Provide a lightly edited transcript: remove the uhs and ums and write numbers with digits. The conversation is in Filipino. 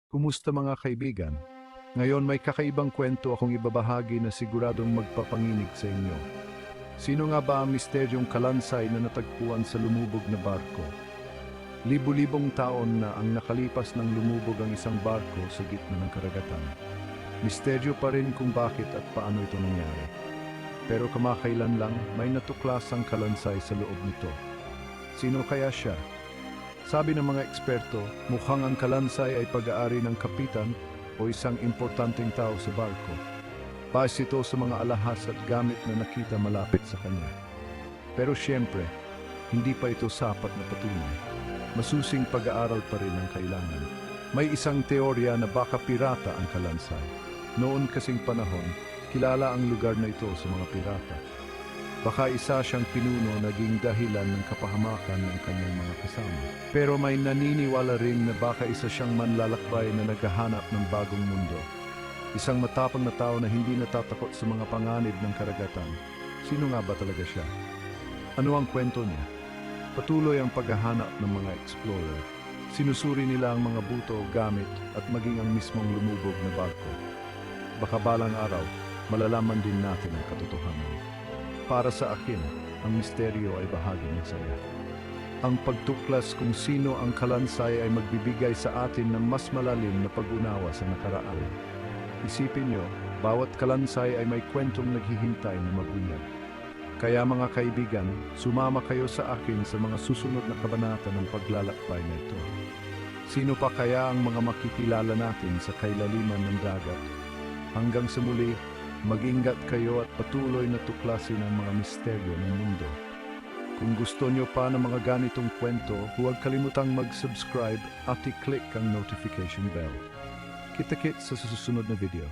Kumusta mga kaibigan? Ngayon may kakaibang kwento akong ibabahagi na siguradong magpapanginig sa inyo. Sino nga ba ang misteryong kalansay na natagpuan sa lumubog na barko? Libu-libong taon na ang nakalipas nang lumubog ang isang barko sa gitna ng karagatan. Misteryo pa rin kung bakit at paano ito nangyari. Pero kamakailan lang may natuklasang kalansay sa loob nito. Sino kaya siya? Sabi ng mga eksperto, mukhang ang kalansay ay pag-aari ng kapitan o isang importanteng tao sa barko. Base ito sa mga alahas at gamit na nakita malapit sa kanya. Pero siyempre, hindi pa ito sapat na patunay. Masusing pag-aaral pa rin ang kailangan. May isang teorya na baka pirata ang kalansay. Noon kasing panahon, kilala ang lugar na ito sa mga pirata. Baka isa siyang pinuno naging dahilan ng kapahamakan ng kanyang mga kasama. Pero may naniniwala rin na baka isa siyang manlalakbay na naghahanap ng bagong mundo. Isang matapang na tao na hindi natatakot sa mga panganib ng karagatan. Sino nga ba talaga siya? Ano ang kwento niya? Patuloy ang paghahanap ng mga explorer. Sinusuri nila ang mga buto, gamit at maging ang mismong lumubog na barko. Baka balang araw, malalaman din natin ang katotohanan. Para sa akin, ang misteryo ay bahagi ng saya. Ang pagtuklas kung sino ang kalansay ay magbibigay sa atin ng mas malalim na pag-unawa sa nakaraan. Isipin nyo, bawat kalansay ay may kwentong naghihintay na mabunyag. Kaya mga kaibigan, sumama kayo sa akin sa mga susunod na kabanata ng paglalakbay na ito. Sino pa kaya ang mga makikilala natin sa kailaliman ng dagat? Hanggang sa muli, mag-ingat kayo at patuloy na tuklasin ang mga misteryo ng mundo. Kung gusto nyo pa ng mga ganitong kwento, huwag kalimutang mag-subscribe at i-click ang notification bell. Kita-kits sa susunod na video.